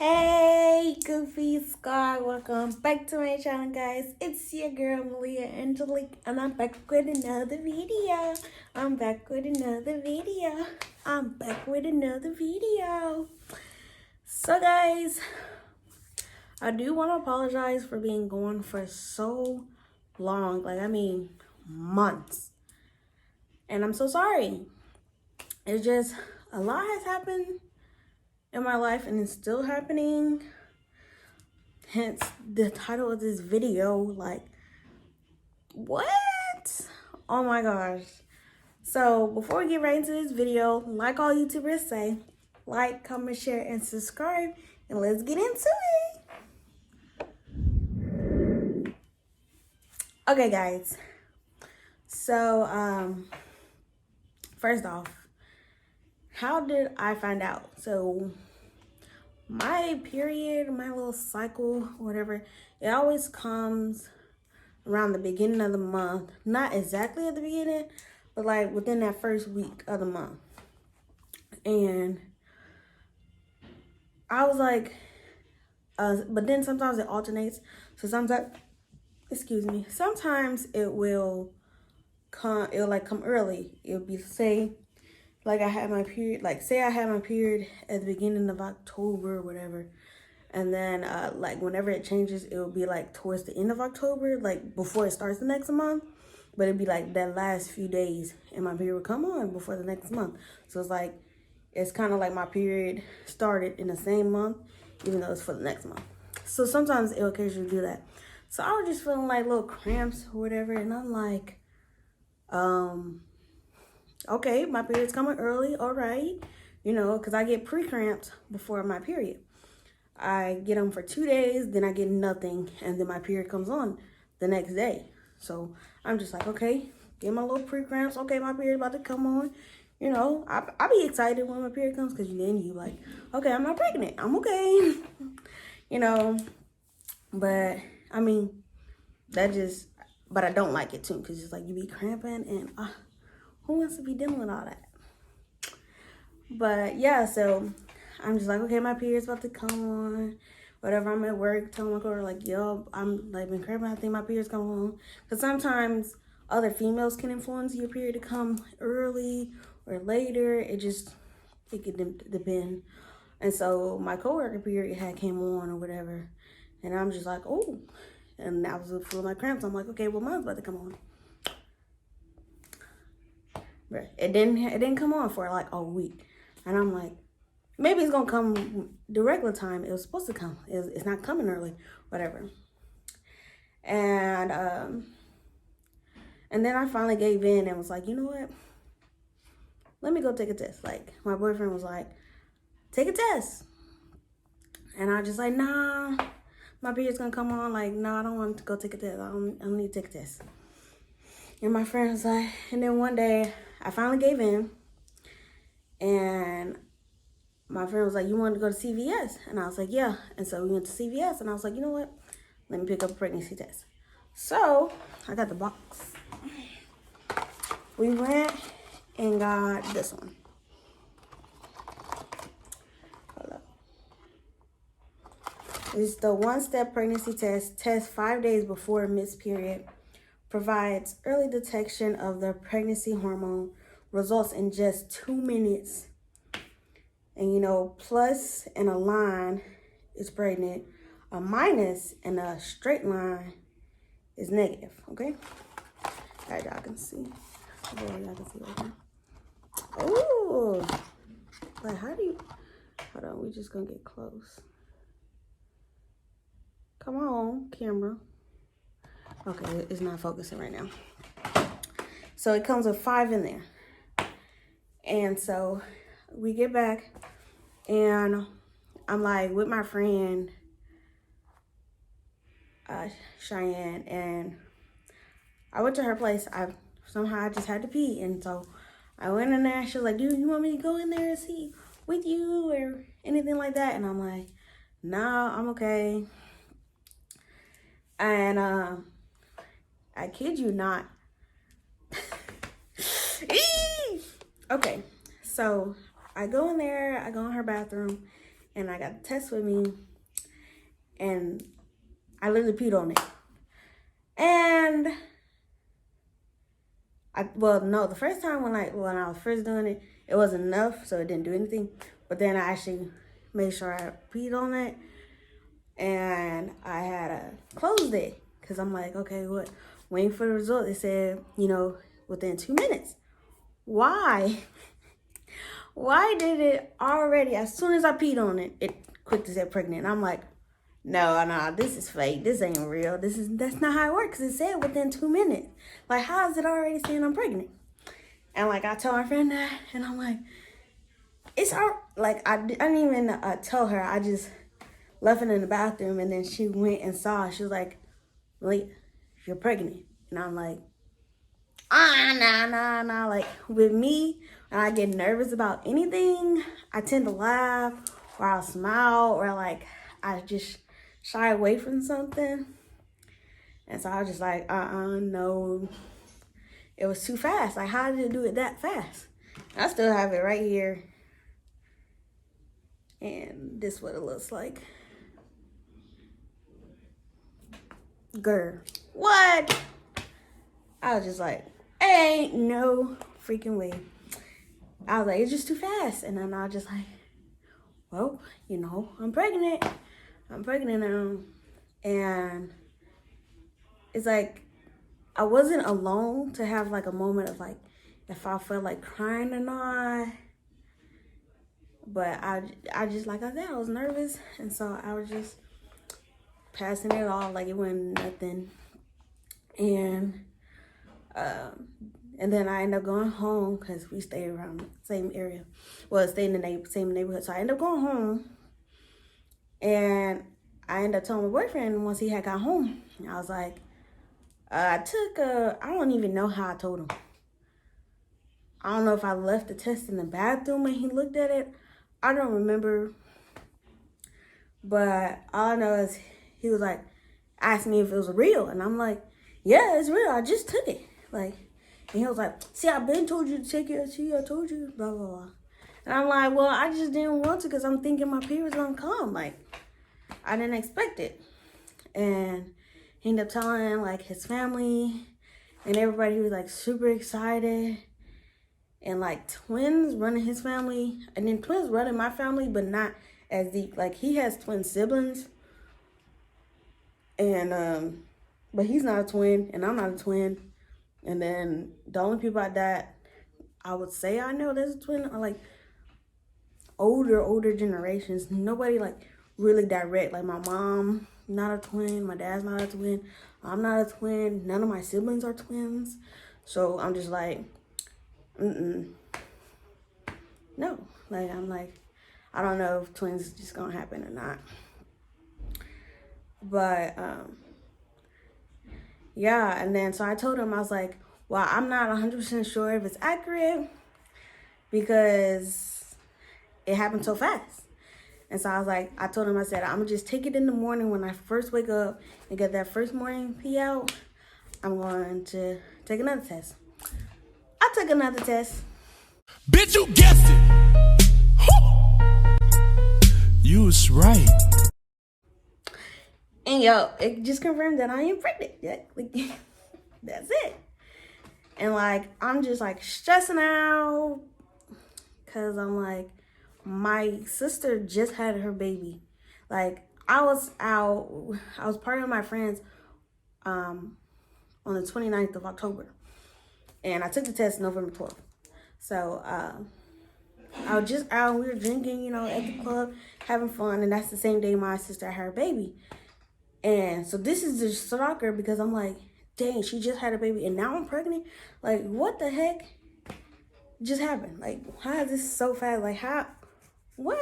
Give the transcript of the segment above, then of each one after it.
Hey, Goofy Squad, welcome back to my channel, guys. It's your girl, Malia.Angelic, and I'm back with another video. So, guys, I do want to apologize for being gone for so long. Months. And I'm so sorry. It's just a lot has happened in my life, and it's still happening. Hence the title of this video. Like, what? Oh my gosh. So before we get right into this video, like all YouTubers say, like, comment, share, and subscribe, and let's get into it. Okay, guys. So first off, how did I find out? So my period, my little cycle, whatever, it always comes around the beginning of the month. Not exactly at the beginning, but like within that first week of the month. And I was like, but then sometimes it alternates. So sometimes it will come, come early. It'll be, say I had my period, say I had my period at the beginning of October or whatever. And then whenever it changes, it will be like towards the end of October, like before it starts the next month. But it'd be like that last few days, and my period would come on before the next month. So it's kind of like my period started in the same month, even though it's for the next month. So sometimes it'll occasionally do that. So I was just feeling like little cramps or whatever, and I'm like, okay, my period's coming early, all right, because I get pre-cramps before my period. I get them for 2 days, then I get nothing, and then my period comes on the next day. So I'm just like, okay, get my little pre-cramps. Okay, my period about to come on. I be excited when my period comes, because then you like, okay, I'm not pregnant. I'm okay. But I mean, but I don't like it too, because it's like you be cramping, and who wants to be dealing with all that? But yeah, so I'm just like, okay, my period's about to come on. Whatever, I'm at work, telling my coworker, like, yo, I'm like been cramping. I think my period's coming on. Because sometimes other females can influence your period to come early or later. It could depend. And so my coworker period had came on or whatever. And I'm just like, oh. And I was full of my cramps. I'm like, okay, well, mine's about to come on. But it didn't come on for like a week. And I'm like, maybe it's gonna come the regular time it was supposed to come. It's not coming early, whatever. And then I finally gave in and was like, you know what? Let me go take a test. Like, my boyfriend was like, take a test. And I just like, nah, my period's gonna come on. Like, no, I don't want to go take a test. I don't need to take a test. And my friend was like, and then one day I finally gave in, and my friend was like, you want to go to CVS? And I was like, yeah. And so we went to CVS, and I was like, you know what? Let me pick up a pregnancy test. So I got the box. We went and got this one. Hold up. It's the one-step pregnancy test. Test 5 days before a missed period. Provides early detection of the pregnancy hormone. Results in just 2 minutes. And plus and a line is pregnant. A minus and a straight line is negative, okay? All right, y'all can see. There, y'all can see right now. Oh, like, how do you, hold on, we just gonna get close. Come on, camera. Okay, it's not focusing right now. So it comes with 5 in there. And so we get back, and I'm like with my friend Cheyenne, and I went to her place. I just had to pee, and so I went in there. She was like, dude, you want me to go in there and see with you or anything like that? And I'm like, nah, I'm okay. And I kid you not. Okay, so I go in there, I go in her bathroom, and I got the test with me, and I literally peed on it. And no, the first time when I was first doing it, it wasn't enough, so it didn't do anything. But then I actually made sure I peed on it, and I had to close it because I'm like, okay, what? Waiting for the result. It said, within 2 minutes. Why? Why did it already, as soon as I peed on it, it quickly said pregnant? I'm like, no, this is fake. This ain't real. That's not how it works. It said within 2 minutes. Like, how is it already saying I'm pregnant? And like, I tell my friend that, and I'm like, it's all like I didn't even tell her. I just left it in the bathroom, and then she went and saw. She was like, "Wait, you're pregnant," and I'm like, nah. Like with me, when I get nervous about anything, I tend to laugh, or I'll smile, or like I just shy away from something. And so I was just like, no. It was too fast. Like, how did it do it that fast? I still have it right here. And this is what it looks like. Girl, what? I was just like, ain't no freaking way. I was like, it's just too fast. And then I was just like, well, I'm pregnant. I'm pregnant now. And it's like, I wasn't alone to have like a moment of like, if I felt like crying or not. But I just, like I said, I was nervous. And so I was just passing it off like it wasn't nothing. And then I ended up going home because we stayed around the same area. Well, stayed in the same neighborhood. So I ended up going home. And I ended up telling my boyfriend once he had got home. I was like, I don't even know how I told him. I don't know if I left the test in the bathroom and he looked at it. I don't remember. But all I know is he was like, asked me if it was real. And I'm like, yeah, it's real. I just took it. Like, and he was like, see, I've been told you to take it. See, I told you, blah, blah, blah. And I'm like, well, I just didn't want to because I'm thinking my period's gonna come. Like, I didn't expect it. And he ended up telling, like, his family. And everybody was, like, super excited. And, like, twins running his family. And then twins running my family, but not as deep. Like, he has twin siblings. And, but he's not a twin. And I'm not a twin. And then the only people that I would say I know that's a twin are, like, older generations. Nobody, like, really direct. Like, my mom, not a twin. My dad's not a twin. I'm not a twin. None of my siblings are twins. So I'm just like, no. Like, I'm like, I don't know if twins is just gonna happen or not. But, yeah. And then, so I told him, I was like, well, I'm not 100% sure if it's accurate because it happened so fast. And so I was like, I told him, I said, I'm gonna just take it in the morning when I first wake up and get that first morning pee out. I'm going to take another test. I took another test. Bitch, you guessed it. You was right. And yo, it just confirmed that I am pregnant. Yeah, like, that's it. And like, I'm just like stressing out because I'm like, my sister just had her baby. Like, I was partying with my friends on the 29th of October. And I took the test November 12th. So I was just out, we were drinking, at the club, having fun. And that's the same day my sister had her baby. And so this is just stalker because I'm like, dang, she just had a baby and now I'm pregnant? Like, what the heck just happened? Like, how is this so fast? Like, how? What?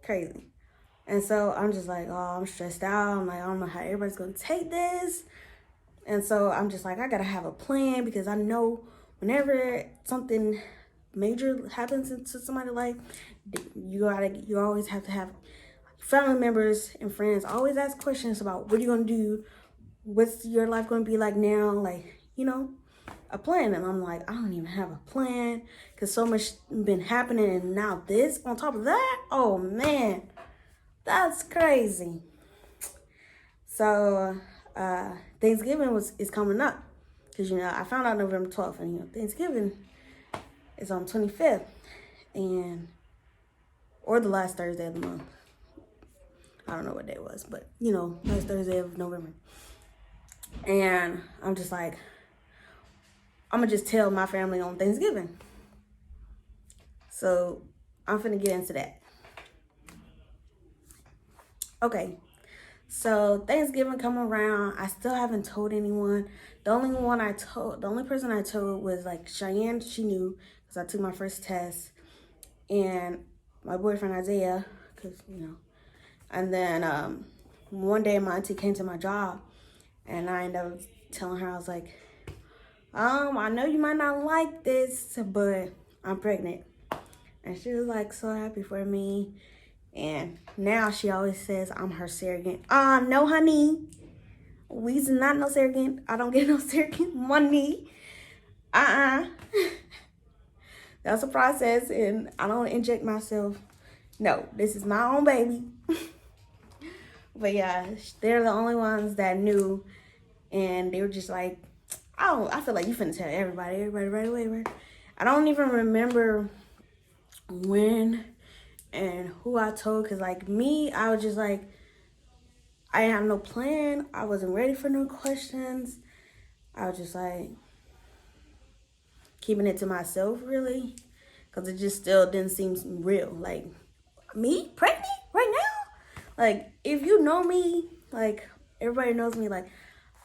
Crazy. And so I'm just like, oh, I'm stressed out. I'm like, I don't know how everybody's going to take this. And so I'm just like, I got to have a plan because I know whenever something major happens to somebody's life, you always have to have family members and friends always ask questions about what are you going to do? What's your life going to be like now? Like, a plan. And I'm like, I don't even have a plan because so much been happening. And now this on top of that, oh man, that's crazy. So Thanksgiving is coming up because, I found out November 12th, and, Thanksgiving is on 25th, or the last Thursday of the month. I don't know what day it was, but, last Thursday of November. And I'm just like, I'm going to just tell my family on Thanksgiving. So I'm finna get into that. Okay. So Thanksgiving come around, I still haven't told anyone. The only person I told was like Cheyenne. She knew because I took my first test, and my boyfriend Isaiah, because And then one day my auntie came to my job, and I ended up telling her, I was like, I know you might not like this, but I'm pregnant. And she was like so happy for me. And now she always says I'm her surrogate. No, honey. We's not no surrogate. I don't get no surrogate money. That's a process, and I don't inject myself. No, this is my own baby. But yeah, they're the only ones that knew, and they were just like, I feel like you finna tell everybody right away, right? I don't even remember when and who I told, because like me, I was just like, I didn't have no plan. I wasn't ready for no questions. I was just like keeping it to myself, really, because it just still didn't seem real. Like, me pregnant right now? Like, if you know me, like everybody knows me, like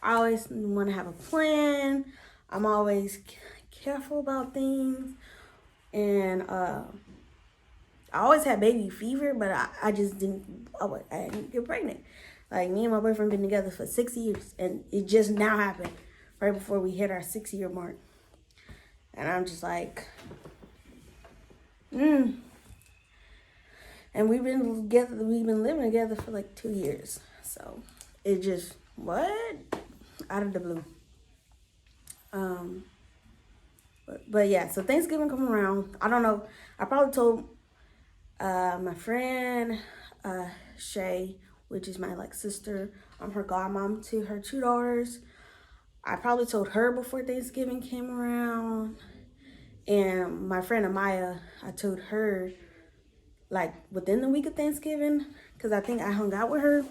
I always want to have a plan. I'm always careful about things, and I always had baby fever, but I just didn't get pregnant. Like, me and my boyfriend been together for 6 years, and it just now happened right before we hit our 6-year mark. And I'm just like, And we've been living together for like 2 years. So it just, what? Out of the blue. But yeah, so Thanksgiving come around. I don't know. I probably told my friend Shay, which is my like sister. I'm her godmom to her 2 daughters. I probably told her before Thanksgiving came around. And my friend Amaya, I told her like within the week of Thanksgiving, because I think I hung out with her.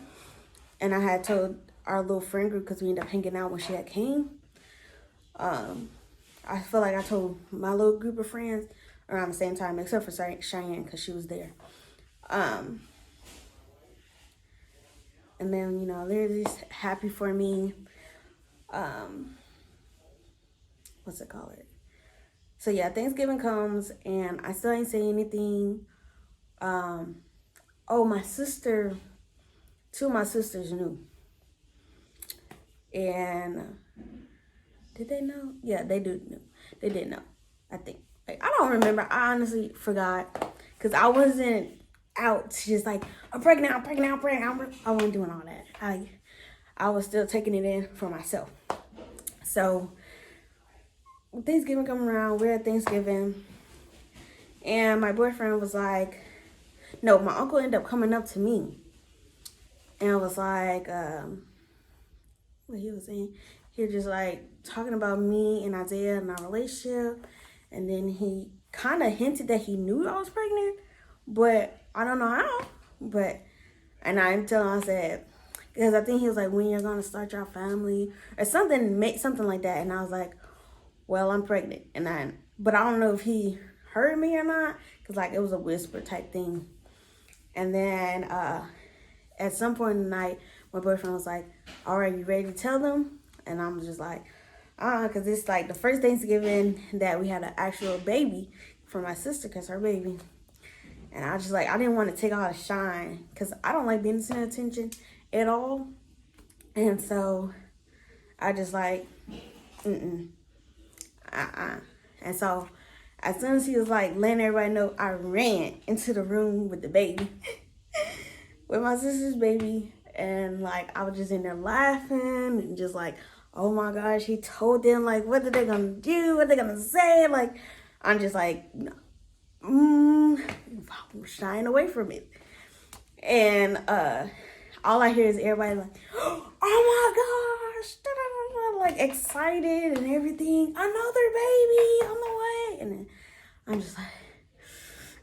And I had told our little friend group, because we ended up hanging out when she had came. I feel like I told my little group of friends around the same time, except for Cheyenne, because she was there. And then, they're just happy for me. What's it called? So yeah, Thanksgiving comes, and I still ain't say anything. My sister, 2 of my sisters knew. And did they know? Yeah, they did know. I think. Like, I don't remember. I honestly forgot, because I wasn't out just like, I'm pregnant. I wasn't doing all that. I was still taking it in for myself. So Thanksgiving come around, we're at Thanksgiving, and my boyfriend was like, no, my uncle ended up coming up to me, and was like, what he was saying, he was just like talking about me and Isaiah and our relationship, and then he kind of hinted that he knew I was pregnant, but I don't know how, and I'm telling him, I said, because I think he was like, when you're going to start your family, or something like that, and I was like, well, I'm pregnant, but I don't know if he heard me or not, because like it was a whisper type thing. And then at some point in the night, my boyfriend was like, all right, you ready to tell them? And I'm just like, because it's like the first Thanksgiving that we had an actual baby for my sister, because her baby. And I just like, I didn't want to take all the shine, because I don't like being the center of attention at all. And so I just like, And so as soon as he was like letting everybody know, I ran into the room with the baby, with my sister's baby. And like, I was just in there laughing and just like oh my gosh, he told them, like, what are they gonna do? What are they gonna say? Like, I'm just like, shying away from it. And all I hear is everybody like, oh my gosh, like excited and everything. Another baby on the way. And then I'm just like,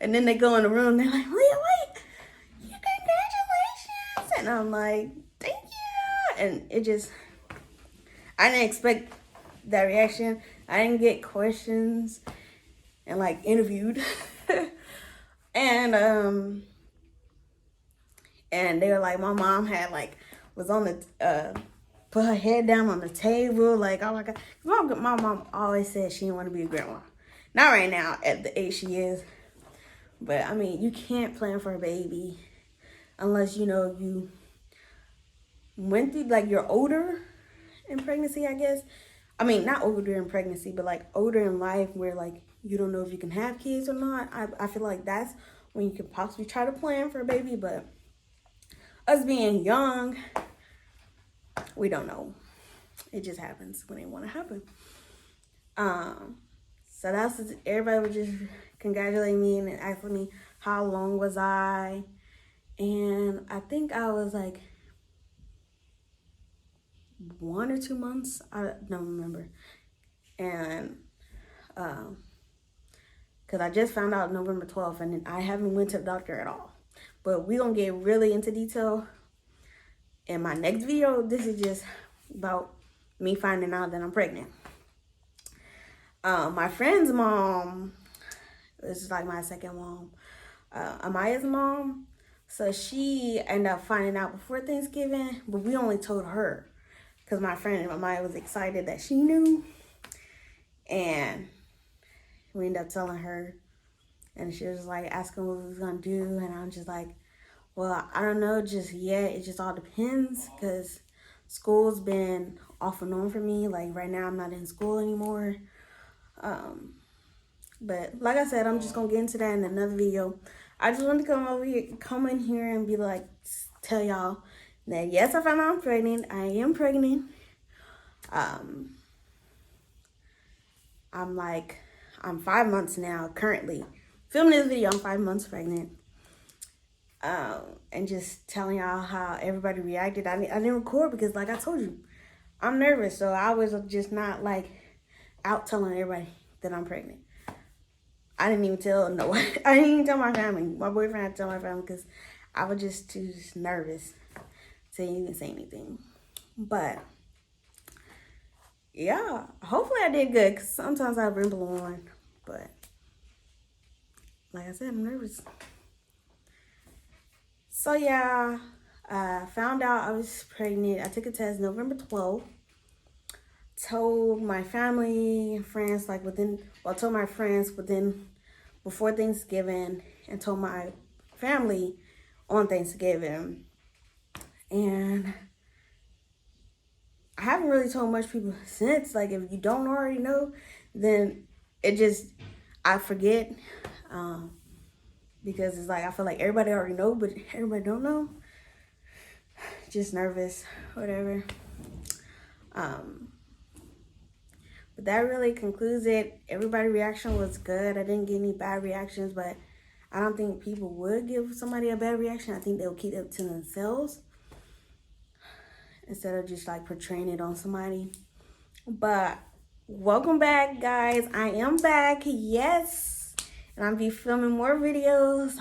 and then they go in the room, they're like, wait, congratulations. And I'm like, thank you. And it just, I didn't expect that reaction. I didn't get questions and like interviewed. And they were like, my mom had like, was on the, put her head down on the table. Like, oh my God. My mom always said she didn't want to be a grandma. Not right now at the age she is. But I mean, you can't plan for a baby unless, you know, you went through, like, you're older in pregnancy, I guess. I mean, not older in pregnancy, but like older in life where like you don't know if you can have kids or not. I feel like that's when you could possibly try to plan for a baby. But us being young, we don't know. It just happens when it want to happen. So that's, everybody was just congratulating me and asking me how long was I, and I think I was like 1 or 2 months. I don't remember. And because I just found out November 12th, and I haven't went to the doctor at all. But we're gonna get really into detail in my next video. This is just about me finding out that I'm pregnant. My friend's mom, this is like my second mom, Amaya's mom. So she ended up finding out before Thanksgiving, but we only told her because my friend Amaya was excited that she knew. And we ended up telling her, and she was like asking what we was gonna do, and I'm just like, well, I don't know just yet. It just all depends because school's been off and on for me. Like right now, I'm not in school anymore. But like I said, I'm just gonna get into that in another video. I just wanted to come in here and be like, tell y'all that yes, I found out I'm pregnant. I am pregnant. I'm 5 months now currently. Filming this video, I'm 5 months pregnant. And just telling y'all how everybody reacted. I didn't record because like I told you, I'm nervous. So I was just not like out telling everybody that I'm pregnant. I didn't even tell no one. I didn't even tell my family. My boyfriend had to tell my family because I was just too nervous to even say anything. But yeah, hopefully I did good because sometimes I ramble on. But like I said, I'm nervous. So yeah, I found out I was pregnant. I took a test November 12th. Told my family and friends told my friends before Thanksgiving, and told my family on Thanksgiving. And I haven't really told much people since. Like if you don't already know, then I forget. Because it's like I feel like everybody already know, but everybody don't know. Just nervous, whatever. But that really concludes it. Everybody's reaction was good. I didn't get any bad reactions, but I don't think people would give somebody a bad reaction. I think they'll keep it to themselves instead of just like portraying it on somebody. But welcome back, guys. I am back, yes. And I'll be filming more videos.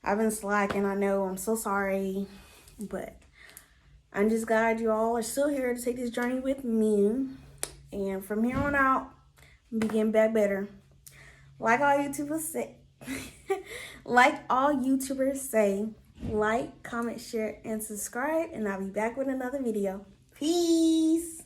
I've been slacking, I know. I'm so sorry. But I'm just glad you all are still here to take this journey with me. And from here on out, I'll be getting back better. Like all YouTubers say, like, comment, share, and subscribe. And I'll be back with another video. Peace.